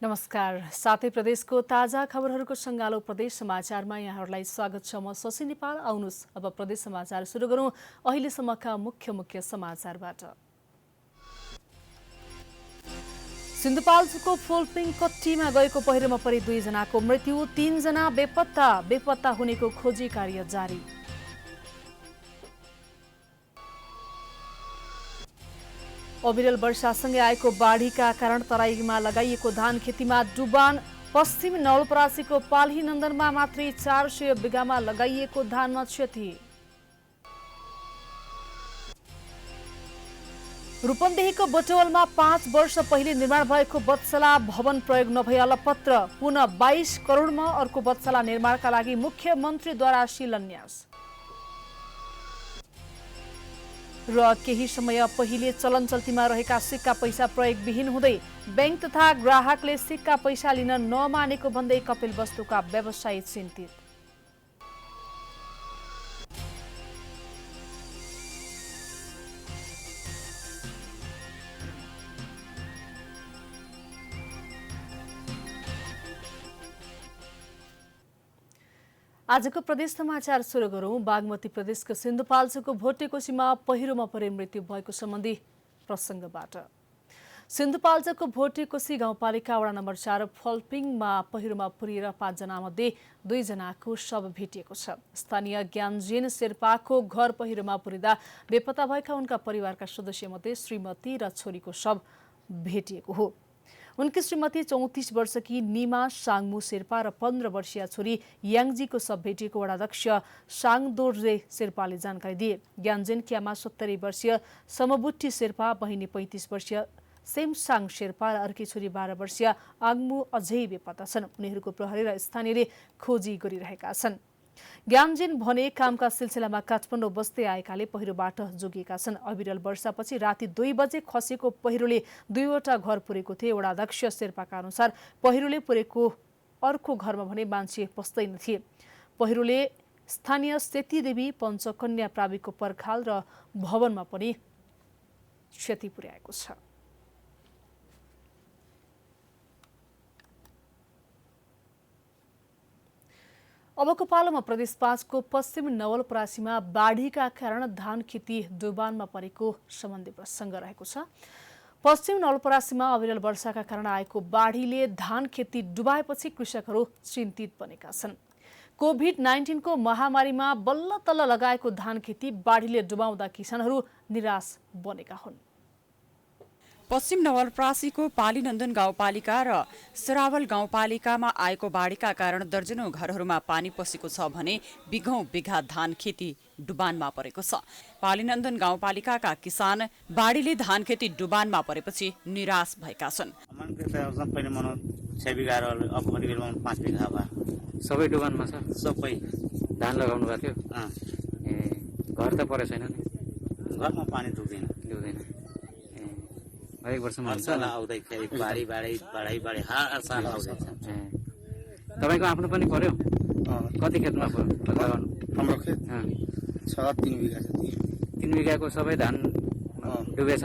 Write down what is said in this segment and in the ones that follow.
नमस्कार। साथै प्रदेशको ताजा खबरहरूको सङ्गालो प्रदेश समाचारमा यहाँहरूलाई स्वागत छ। म शशि नेपाल। आउनुहोस् अब प्रदेश समाचार सुरु गरौँ अहिलेसम्मका मुख्य समाचारबाट। सिन्धुपाल्चोकको फुलपिङ कट्टीमा गएको पहिरोमा परि 2 जनाको मृत्यु, 3 जना बेपत्ता हुनेको खोजी कार्य जारी। अविरल वर्षासँगै आएको बाढीका कारण तराईमा लगाइएको धान खेतीमा डुबान। पश्चिम नवलपरासीको पाल्ही नन्दनमा मात्रै 400 बिघामा लगाइएको धानमा क्षति। रूपन्देहीको बटवलमा 5 वर्ष पहिले निर्माण भएको बत्सला भवन प्रयोग नभई अलपत्र। पुनः 22 करोडमा अर्को बत्सला निर्माणका लागि मुख्यमन्त्रीद्वारा शिलान्यास। र केही समय पहिले चलन चल्तीमा रहेका सिक्का पैसा प्रयोगविहीन हुँदै बैंक तथा ग्राहकले सिक्का पैसा लिन नमानेको भन्दै कपिल वस्तुका व्यवसायी चिन्तित। आजको प्रदेश समाचार सुरु गरौँ बागमती प्रदेशको सिन्धुपाल्चोकको भोटेकोसीमा पहिरोमा परे मृत्यु भएको सम्बन्धी प्रसङ्गबाट। सिन्धुपाल्चोकको भोटेकोसी गाउँपालिका वडा नम्बर 4 फलपिङमा पहिरोमा पुरिएर 5 जनामध्ये 2 जनाको शव भेटिएको छ। स्थानीय ज्ञानजेन शेर्पाको घर पहिरोमा पुरिँदा बेपत्ता भएका उनका परिवारका सदस्यमध्ये श्रीमती र छोरीको शव भेटिएको हो। उनकी श्रीमती 34 वर्षकी निमा साङमु शेर्पा र 15 वर्षीय छोरी याङजीको शव भेटिएको वडाध्यक्ष साङदोर्जे शेर्पाले जानकारी दिए। ज्ञानजेनकी आमा 70 वर्षीय समबुट्टी शेर्पा, बहिनी 35 वर्षीय सेमसाङ शेर्पा र अर्की छोरी 12 वर्षीय आङमु अझै बेपत्ता छन्। उनीहरूको प्रहरी र स्थानीयले खोजी गरिरहेका छन्। ज्ञानजेन भने कामका सिलसिलामा काठमाडौँ बस्दै आएकाले पहिरोबाट जोगिएका छन्। अविरल वर्षापछि राति 2 बजे खसेको पहिरोले 2वटा घर पुरेको थियो। वडाध्यक्ष शेर्पाका अनुसार पहिरोले पुरेको अर्को घरमा भने मान्छे बस्दैन थिए। पहिरोले स्थानीय सेतीदेवी पञ्चकन्या प्राविको पर्खाल र भवनमा पनि क्षति पुर्याएको छ। अबको पालोमा प्रदेश 5 को पश्चिम नवलपरासीमा बाढीका कारण धान खेती डुबानमा परेको सम्बन्धी प्रसङ्ग रहेको छ। पश्चिम नवलपरासीमा अविरल वर्षाका कारण आएको बाढीले धान खेती डुबाएपछि कृषकहरू चिन्तित बनेका छन्। कोभिड-19 को महामारीमा बल्ल तल्ल लगाएको धान खेती बाढीले डुबाउँदा किसानहरू निराश बनेका हुन्। पश्चिम नवलपरासीको पालीनन्दन गाउँपालिका र सरावल गाउँपालिकामा आएको बाढीका कारण दर्जनौं घरहरूमा पानी पसेको छ भने बिघौं बिघा धान खेती डुबानमा परेको छ। पालीनन्दन गाउँपालिकाका किसान बाढीले धान खेती डुबानमा परेपछि निराश भएका छन्। सबै डुबानमा छ। सबै धान लगाउनु भएको थियो। घर त परे छैन नि। घरमा पानी डुब्दैन। हरेक वर्षमा हुन्छ तपाईँको आफ्नो पनि पर्यो? कति खेतमा पर्यो? हाम्रो खेत 3 बिघा छ। 3 बिघाको सबै धान डुबेछ?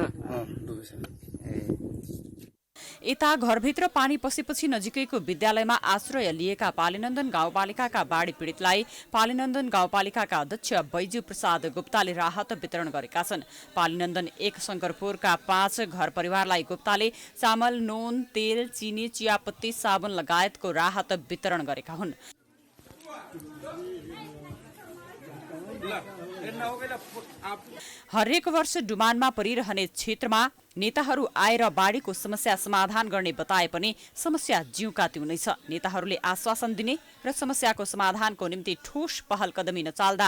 यता घरभित्र पानी पसेपछि नजिकैको विद्यालयमा आश्रय लिएका पालीनन्दन गाउँपालिकाका बाढी पीडितलाई पालीनन्दन गाउँपालिकाका अध्यक्ष बैजू प्रसाद गुप्ताले राहत वितरण गरेका छन्। पालीनन्दन 1 शङ्करपुरका 5 घर परिवारलाई गुप्ताले चामल, नुन, तेल, चिनी, चियापत्ती, साबुन लगायतको राहत वितरण गरेका हुन्। हरेक वर्ष डुबानमा परिरहने क्षेत्रमा नेताहरू आएर बाढीको समस्या समाधान गर्ने बताए पनि समस्या जिउका त्यौं नै छ। नेताहरूले आश्वासन दिने र समस्याको समाधानको निम्ति ठोस पहल कदमी नचाल्दा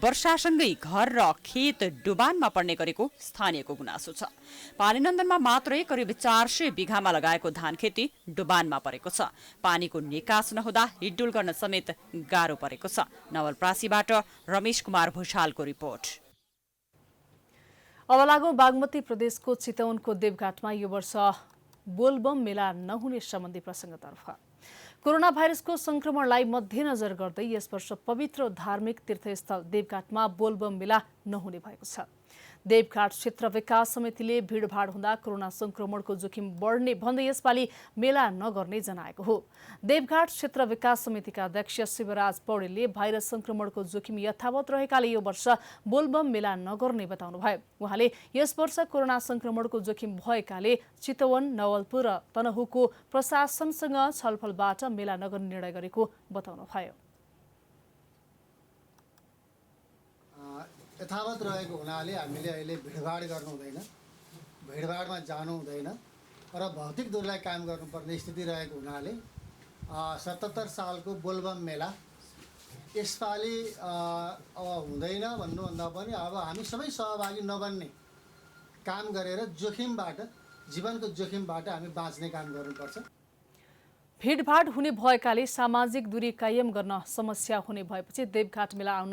वर्षासँगै घर र खेत डुबानमा पर्ने गरेको स्थानीयको गुनासो छ। पालीनन्दनमा मात्रै करिब 400 बिघामा लगाएको धान खेती डुबानमा परेको छ। पानीको निकास नहुँदा हिड्डुल गर्न समेत गाह्रो परेको छ। नवलपरासीबाट रमेश कुमार भुषालको रिपोर्ट। अब लागौं बागमती प्रदेशको चितवनको देवघाटमा यो वर्ष बोलबम मेला नहुने सम्बन्धी प्रसङ्गतर्फ। कोरोना भाइरसको संक्रमणलाई मध्यनजर गर्दै यस वर्ष पवित्र धार्मिक तीर्थस्थल देवघाटमा बोलबम मेला नहुने भएको छ। देवघाट क्षेत्र विकास समितिले भीडभाड हुँदा कोरोना संक्रमणको जोखिम बढ्ने भन्दै यसपालि मेला नगर्ने जनाएको हो। देवघाट क्षेत्र विकास समितिका अध्यक्ष शिवराज पौडेलले भाइरस संक्रमणको जोखिम यथावत रहेकाले यो वर्ष बोलबम मेला नगर्ने बताउनुभयो। उहाँले यस वर्ष कोरोना संक्रमणको जोखिम भएकाले चितवन, नवलपुर र तनहुँको प्रशासनसँग छलफलबाट मेला नगर्ने निर्णय गरेको बताउनुभयो। यथावत रहेको हुनाले हामीले अहिले भिडभाड गर्नु हुँदैन, भिडभाडमा जानु हुँदैन र भौतिक दूरीलाई कायम गर्नुपर्ने स्थिति रहेको हुनाले 77 सालको बोलबम मेला यसपालि अब हुँदैन भन्नुभन्दा पनि अब हामी सबै सहभागी नबन्ने काम गरेर जोखिमबाट, जीवनको जोखिमबाट हामी बाँच्ने काम गर्नुपर्छ। भीडभाड हुने भएकाले सामाजिक दूरी कायम गर्न समस्या हुने भएपछि देवघाट मेला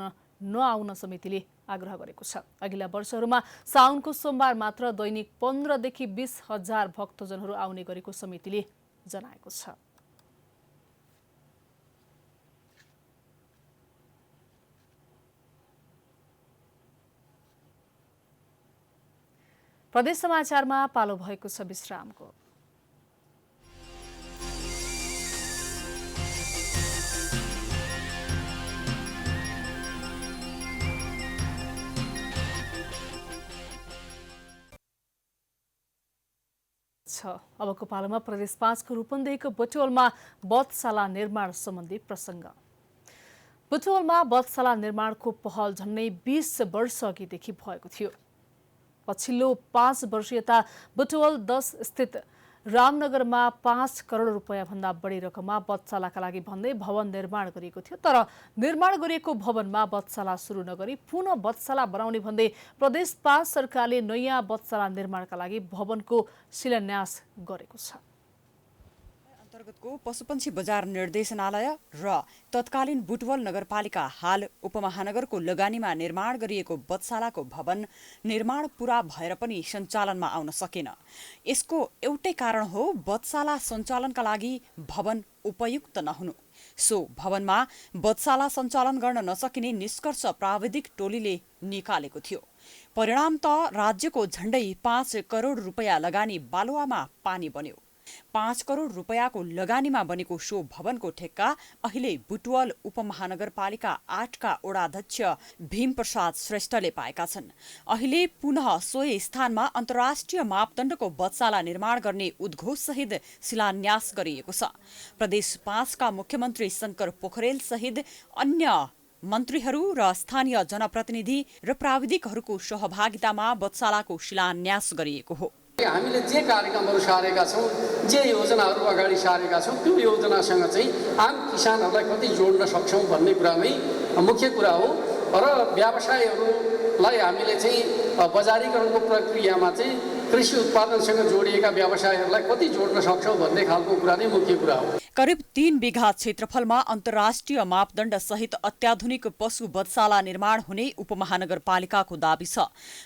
नआउन समितिले आग्रह गरेको छ। अघिल्ला वर्षहरूमा साउनको सोमबार मात्र दैनिक 15 देखि 20 हजार भक्तजनहरू आउने गरेको समितिले जनाएको छ। प्रदेश समाचारमा पालो भएको छ विश्रामको। अबको पालोमा प्रदेश 5 को रूपन्देहीको बुटवलमा बधशाला निर्माण सम्बन्धी प्रसङ्ग। बुटवलमा बधशाला निर्माणको पहल झन्डै 20 वर्ष अघिदेखि भएको थियो। पछिल्लो 5 वर्ष यता बुटवल 10 स्थित रामनगरमा 5 करोड रुपैयाँ भन्दा बढी रकममा बधशालाका लागि भन्दै भवन निर्माण गरिएको थियो। तर निर्माण गरिएको भवनमा बधशाला सुरु नगरी पुनः बधशाला बनाउने भन्दै प्रदेश 5 सरकारले नयाँ बधशाला निर्माणका लागि भवनको शिलान्यास गरेको छ। अन्तर्गतको पशुपन्छी बजार निर्देशनालय र तत्कालीन बुटवल नगरपालिका हाल उपमहानगरको लगानीमा निर्माण गरिएको बधशालाको भवन निर्माण पूरा भएर पनि सञ्चालनमा आउन सकेन। यसको एउटै कारण हो बधशाला सञ्चालनका लागि भवन उपयुक्त नहुनु। सो भवनमा बधशाला सञ्चालन गर्न नसकिने निष्कर्ष प्राविधिक टोलीले निकालेको थियो। परिणाम त राज्यको झण्डै 5 करोड रुपैयाँ लगानी बालुवामा पानी बन्यो। 5 करोड रुपैयाँको लगानीमा बनेको सो भवनको ठेक्का अहिले बुटवल उपमहानगरपालिका 8 का वडाध्यक्ष भीमप्रसाद श्रेष्ठले पाएका छन्। अहिले पुनः सोही स्थानमा अन्तर्राष्ट्रिय मापदण्डको बधशाला निर्माण गर्ने उद्घोषसहित शिलान्यास गरिएको छ। प्रदेश 5 का मुख्यमन्त्री शंकर पोखरेल सहित अन्य मन्त्रीहरू र स्थानीय जनप्रतिनिधि र प्राविधिकहरूको सहभागितामा बधशालाको शिलान्यास गरिएको हो। हामीले जे कार्यक्रमहरू सारेका छौँ, जे योजनाहरू अगाडि सारेका छौँ, त्यो योजनासँग चाहिँ आम किसानहरूलाई कति जोड्न सक्छौँ भन्ने कुरा नै मुख्य कुरा हो। र व्यवसायहरूलाई हामीले चाहिँ बजारीकरणको प्रक्रियामा चाहिँ कृषि उत्पादनसँग जोडिएका व्यवसायहरूलाई कति जोड्न सक्छौँ भन्ने खालको कुरा नै मुख्य कुरा हो। करिब 3 बिघा क्षेत्रफलमा अन्तर्राष्ट्रिय मापदण्ड सहित अत्याधुनिक पशु बधशाला निर्माण हुने उपमहानगरपालिकाको दाबी छ।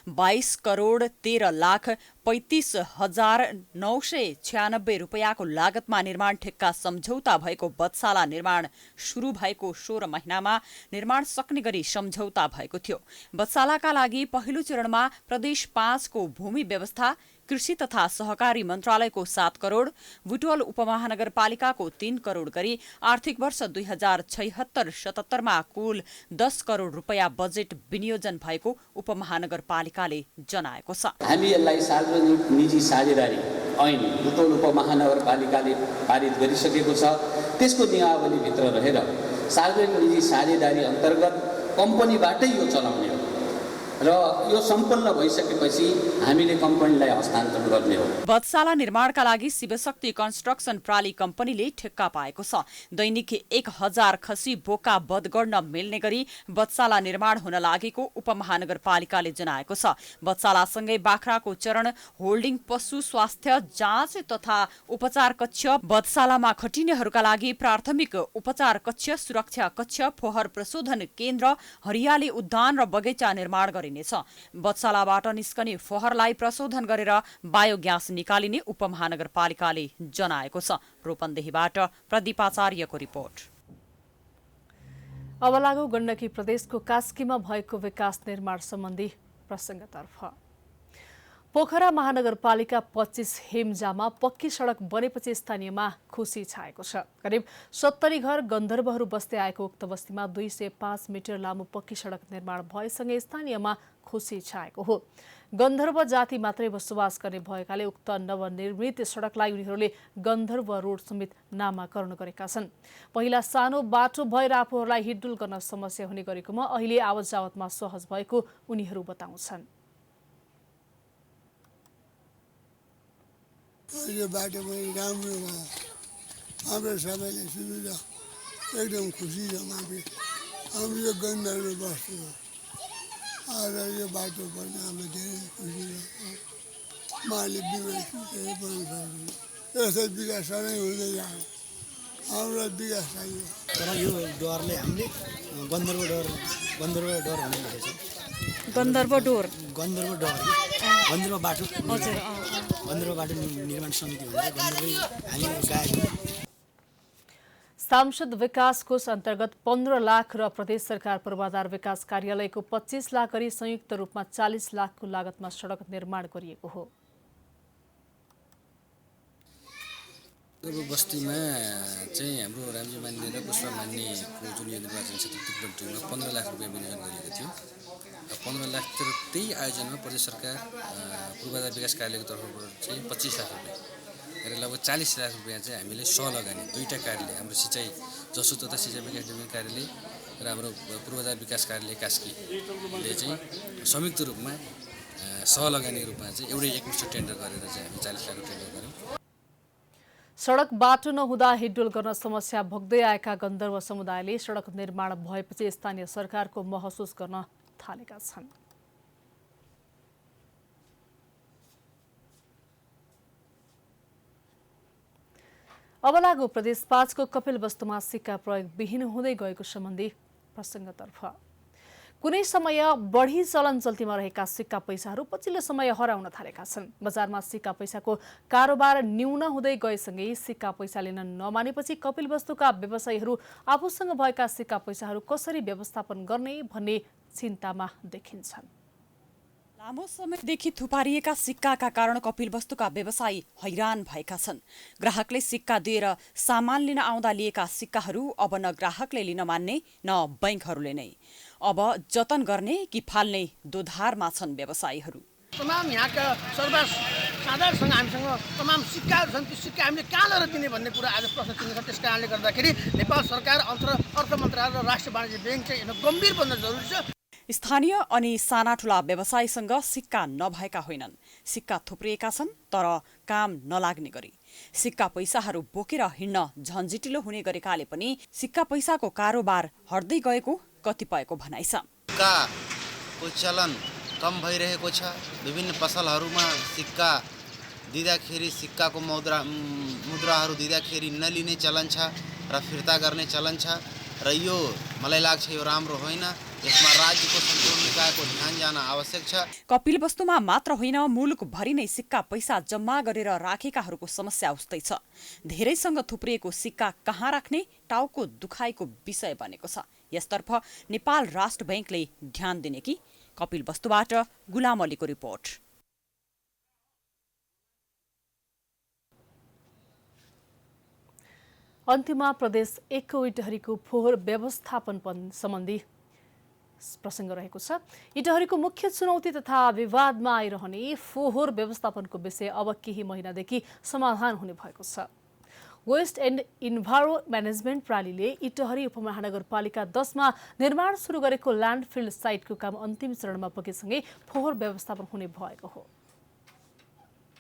22 करोड 13 लाख 35,996 रुपैयाँको लागतमा निर्माण ठेक्का सम्झौता भएको बधशाला निर्माण सुरु भएको 16 महिनामा निर्माण सक्ने गरी सम्झौता भएको थियो। बधशालाका लागि पहिलो चरणमा प्रदेश 5 को भूमि व्यवस्था, कृषि तथा सहकारी मन्त्रालयको 7 करोड, बुटवल उपमहानगरपालिकाको 3 करोड गरी आर्थिक वर्ष 2076-77 मा कुल 10 करोड रुपैयाँ बजेट विनियोजन भएको उपमहानगरपालिकाले जनाएको छ। हामी यसलाई सार्वजनिक निजी साझेदारी ऐन बुटवल उपमहानगरपालिकाले पारित गरिसकेको छ। त्यसको नियमावलीभित्र रहेर सार्वजनिक निजी साझेदारी अन्तर्गत कम्पनीबाटै यो चलाउने हो र यो सम्पन्न भइसकेपछि हामीले कम्पनीलाई हस्तान्तरण गर्ने हो। बधशाला निर्माणका लागि शिवशक्ति कन्स्ट्रक्सन प्राली कम्पनीले ठेक्का पाएको छ। दैनिक 1000 खसी बोका बध गर्न मिल्ने गरी बधशाला निर्माण हुन लागेको उपमहानगरपालिकाले जनाएको छ। बधशालासँगै बाख्राको चरण, होल्डिङ, पशु स्वास्थ्य जाँच तथा उपचार कक्ष, बधशालामा खटिनेहरूका लागि प्राथमिक उपचार कक्ष, सुरक्षा कक्ष, फोहर प्रशोधन केन्द्र, हरियाली उद्यान र बगैँचा निर्माण गरिनेछ। बधशालाबाट निस्कने फोहरलाई प्रशोधन गरेर बायोग्यास निकालिने उपमहानगरपालिकाले जनाएको छ। रूपन्देहीबाट प्रदीप आचार्यको रिपोर्ट। अब लागौ गण्डकी प्रदेशको कास्कीमा भएको विकास निर्माण सम्बन्धी प्रसङ्गतर्फ। पोखरा महानगरपालिका 25 हेम्जामा पक्की सडक बनेपछि स्थानीयमा खुसी छाएको छ। करिब 70 घर गन्धर्वहरू बस्दै आएको उक्त बस्तीमा 205 मिटर लामो पक्की सडक निर्माण भएसँगै स्थानीयमा खुसी छाएको हो। गन्धर्व जाति मात्रै बसोबास गर्ने भएकाले उक्त नवनिर्मित सडकलाई उनीहरूले गन्धर्व रोड समेत नामाकरण गरेका छन्। पहिला सानो बाटो भएर आफूहरूलाई हिडडुल गर्न समस्या हुने गरेकोमा अहिले आवत जावतमा सहज भएको उनीहरू बताउँछन्। यो बाटो पनि राम्रो भयो, हाम्रो सबैले सुविधा एकदम खुसी छ। हाम्रो यो गन्धर्व बस्ती हो र यो बाटो पनि हामीलाई धेरै खुसी छ। मालिक विकास केही पनि सक्दैन, यस्तै विकास सधैँ हुँदै जान्छ, हामीलाई विकास चाहियो। तर यो डरले हामीले गन्धर्व डर भन्ने भएको छ। गन्धर्व डोर गन्धर्व डर गन्धर्व बाटो गन्धर्व बाटो निर्माण समिति भनेर गन्धर्वै हामी गाएको। सांसद विकास कोष अन्तर्गत 15 लाख र प्रदेश सरकार पूर्वाधार विकास कार्यालयको 25 लाख गरी संयुक्त रूपमा 40 लाखको लागतमा सडक निर्माण गरिएको हो। बस्तीमा चाहिँ हाम्रो रामजी मान्ने र पुष्पा मान्नेको जुन यो निर्वाचन क्षेत्र तिब्बतमा 15 लाख रुपियाँ विनियोजन गरिएको थियो। 15 लाख त्यही आयोजनमा प्रदेश सरकार पूर्वाधार विकास कार्यालयको तर्फबाट चाहिँ 25 लाख रुपियाँ र लगभग 40 लाख रुपियाँ चाहिँ हामीले सहलगानी दुईटा कार्यालय, हाम्रो सिँचाइ जसो तथा सिँचाइ विकास डेभलपमेन्ट कार्यालय र हाम्रो पूर्वाधार विकास कार्यालय कास्कीले चाहिँ संयुक्त रूपमा सहलगानीको रूपमा चाहिँ एउटै एकमुष्ट टेन्डर गरेर चाहिँ हामी 40 लाखको टेन्डर गऱ्यौँ। सडक बाटो नहुँदा हिडडुल गर्न समस्या भोग्दै आएका गन्धर्व समुदायले सडक निर्माण भएपछि स्थानीय सरकारको महसुस गर्न थालेका छन्। अब लागु प्रदेश 5 को कपिलवस्तुमा सिक्का प्रयोग विहीन हुँदै गएको सम्बन्धी प्रसङ्गतर्फ। कुनै समय बढी चलन चल्तीमा रहेका सिक्का पैसाहरू पछिल्लो समय हराउन थालेका छन्। बजारमा सिक्का पैसाको कारोबार न्यून हुँदै गएसँगै सिक्का पैसा लिन नमानेपछि कपिलवस्तुका व्यवसायीहरू आफूसँग भएका सिक्का पैसाहरू कसरी व्यवस्थापन गर्ने भन्ने चिन्तामा देखिन्छन्। लामो समयदेखि थुपारिएका सिक्काका कारण कपिलवस्तुका व्यवसायी हैरान भएका छन्। ग्राहकले सिक्का दिएर सामान लिन आउँदा लिएका सिक्काहरू अब न ग्राहकले लिन मान्ने न बैंकहरूले नै। अब जतन गर्ने कि फाल्ने दोधारमा छन् व्यवसायीहरू। तमाम यहाँका सर्वसाधारणसँग हामीसँग तमाम सिक्काहरू छन्, ती सिक्का हामीले कहाँ लगेर दिने भन्ने कुरा आज प्रश्न चिन्ह छ। त्यस कारणले गर्दाखेरि नेपाल सरकार अर्थ मन्त्रालय र राष्ट्रिय वाणिज्य ब्याङ्क चाहिँ गम्भीर बन्न जरुरी छ। स्थानीय अनि साना ठुला व्यवसायीसँग सिक्का नभएका होइनन्, सिक्का थुप्रिएका छन् तर काम नलाग्ने गरी। सिक्का पैसाहरू बोकेर हिँड्न झन्झिटिलो हुने गरेकाले पनि सिक्का पैसाको कारोबार हट्दै गएको कतिपयको भनाइ छ। सिक्काको चलन कम भइरहेको छ। विभिन्न पसलहरूमा सिक्का दिँदाखेरि सिक्काको मुद्राहरू दिँदाखेरि नलिने चलन छ र फिर्ता गर्ने चलन छ र यो मलाई लाग्छ यो राम्रो होइन। यसमा राज्यको सम्पूर्ण निकायको ध्यान जान आवश्यक छ। कपिलवस्तुमा मात्र होइन मुलुकभरि नै सिक्का पैसा जम्मा गरेर राखेकाहरूको समस्या उस्तै छ। धेरैसँग थुप्रिएको सिक्का कहाँ राख्ने टाउको दुखाइको विषय बनेको छ। यसतर्फ नेपाल राष्ट्र बैंकले ध्यान दिने कि? कपिलवस्तुबाट गुलाम अलीको रिपोर्ट। अन्त्यमा प्रदेश 1 को इटहरीको फोहोर व्यवस्थापन सम्बन्धी प्रसङ्ग रहेको छ। इटहरीको मुख्य चुनौती तथा विवादमा आइरहने फोहोर व्यवस्थापनको विषय अब केही महिनादेखि समाधान हुने भएको छ। वेस्ट एन्ड इन्भारो म्यानेजमेन्ट प्रणालीले इटहरी उपमहानगरपालिका 10 मा निर्माण सुरु गरेको ल्यान्डफिल साइटको काम अन्तिम चरणमा पुगेसँगै फोहोर व्यवस्थापन हुने भएको हो।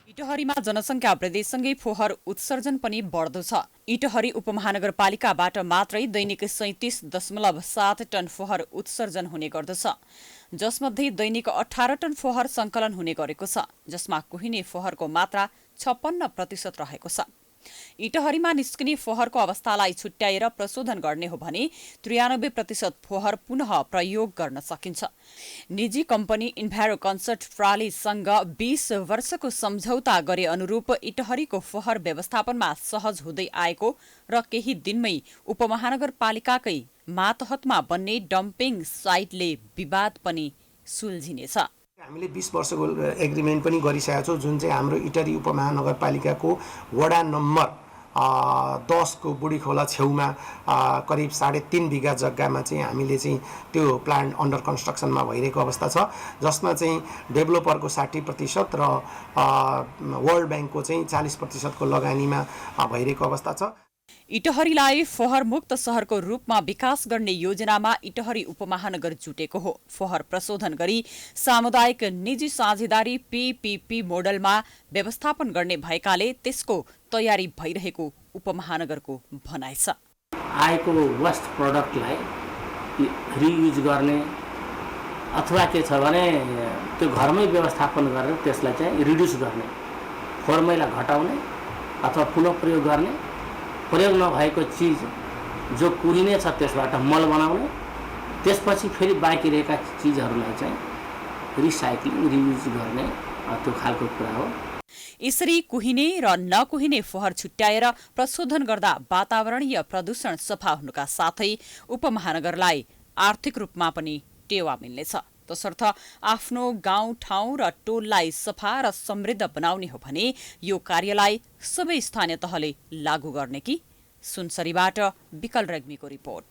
इटहरीमा जनसङ्ख्या वृद्धिसँगै फोहोर उत्सर्जन पनि बढ्दो छ। इटहरी उपमहानगरपालिकाबाट मात्रै दैनिक 37.7 टन फोहोर उत्सर्जन हुने गर्दछ, जसमध्ये दैनिक 18 टन फोहोर सङ्कलन हुने गरेको छ, जसमा कुहिने फोहोरको मात्रा 56% रहेको छ। इटहरीमा निस्किने फोहोरको अवस्थालाई छुट्याएर प्रशोधन गर्ने हो भने 93% फोहोर पुनः प्रयोग गर्न सकिन्छ। निजी कम्पनी इन्भारो कन्सर्ट प्रणालीसँग 20 वर्षको सम्झौता गरे अनुरूप इटहरीको फोहोर व्यवस्थापनमा सहज हुँदै आएको र केही दिनमै उपमहानगरपालिकाकै मातहतमा बन्ने डम्पिङ साइटले विवाद पनि सुल्झिनेछ। हामीले 20 वर्षको एग्रिमेन्ट पनि गरिसकेका छौँ, जुन चाहिँ हाम्रो इटरी उपमहानगरपालिकाको वडा नम्बर 10 को बुढी खोला छेउमा करिब 3.5 बिघा जग्गामा चाहिँ हामीले चाहिँ त्यो प्लान्ट अन्डर कन्स्ट्रक्सनमा भइरहेको अवस्था छ, जसमा चाहिँ डेभलोपरको 60% र वर्ल्ड ब्याङ्कको चाहिँ 40% को लगानीमा भइरहेको अवस्था छ। इटहरीलाई फोहर मुक्त शहरको रूपमा विकास गर्ने योजनामा इटहरी उपमहानगर जुटेको हो। फोहर प्रशोधन गरी सामुदायिक निजी साझेदारी PPP मोडलमा व्यवस्थापन गर्ने भएकाले त्यसको तयारी भइरहेको उपमहानगरको भनाइ छ। आएको वेस्ट प्रडक्टलाई रियुज गर्ने अथवा के छ भने त्यो घरमै व्यवस्थापन गरेर त्यसलाई चाहिँ रिड्युस गर्ने, फोहोर मैला घटाउने अथवा पुनः प्रयोग गर्ने, प्रयोग नभएको चिज जो कुरिने छ त्यसबाट मल बनाउने, त्यसपछि फेरि बाँकी रहेका चिजहरूलाई चाहिँ रिसाइक्लिङ रियुज गर्ने त्यो खालको कुरा हो। यसरी कुहिने र नकुहिने फोहोर छुट्याएर प्रशोधन गर्दा वातावरणीय प्रदूषण सफा हुनुका साथै उपमहानगरलाई आर्थिक रूपमा पनि टेवा मिल्नेछ। तसर्थ आफ्नो गाउँ ठाउँ र टोललाई सफा र समृद्ध बनाउने हो भने यो कार्यलाई सबै स्थानीय तहले लागू गर्ने कि? सुनसरीबाट विकल रेग्मीको रिपोर्ट।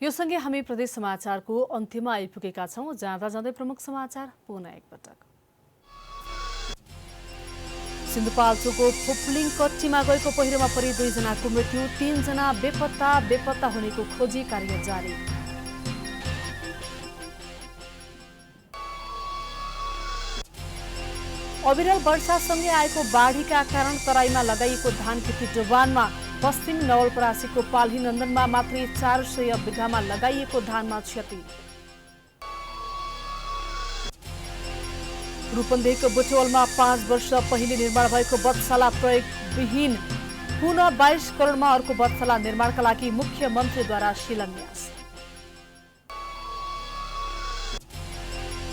यो सँगै हामी प्रदेश समाचारको अन्त्यमा आइपुगेका छौं। जाँदा जाँदै प्रमुख समाचार पुनः एकपटक। सिन्धुपाल्चोकको फुप्लिङ कच्चीमा गएको पहिरोमा परि 2 जनाको मृत्यु, 3 जना बेपत्ता हुनेको खोजी कार्य जारी। अविरल वर्षासँगै आएको बाढीका कारण तराईमा लगाइएको धान खेती डुबानमा। पश्चिम नवलपरासीको पाल्ही नन्दनमा मात्रै 400 बिघामा लगाइएको धानमा क्षति। रूपन्देहीको बुटवलमा 5 वर्ष पहिले निर्माण भएको बधशाला प्रयोगविहीन, पुनः 22 करोडमा अर्को बधशाला निर्माणका लागि मुख्यमन्त्रीद्वारा शिलान्यास।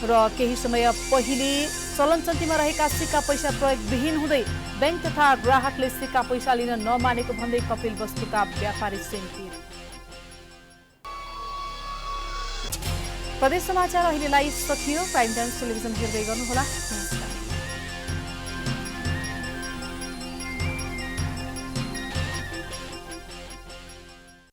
र केही समय पहिले चलनचल्तीमा रहेका सिक्का पैसा प्रयोगविहीन हुँदै बैंक तथा ग्राहकले सिक्का पैसा लिन नमानेको भन्दै कपिल वस्तुका व्यापारी सेन्तिर। प्रदेश समाचार अहिलेलाई सकियो। प्राइम टाइम्स टेलिभिजन हेर्दै गर्नुहोला। नमस्कार।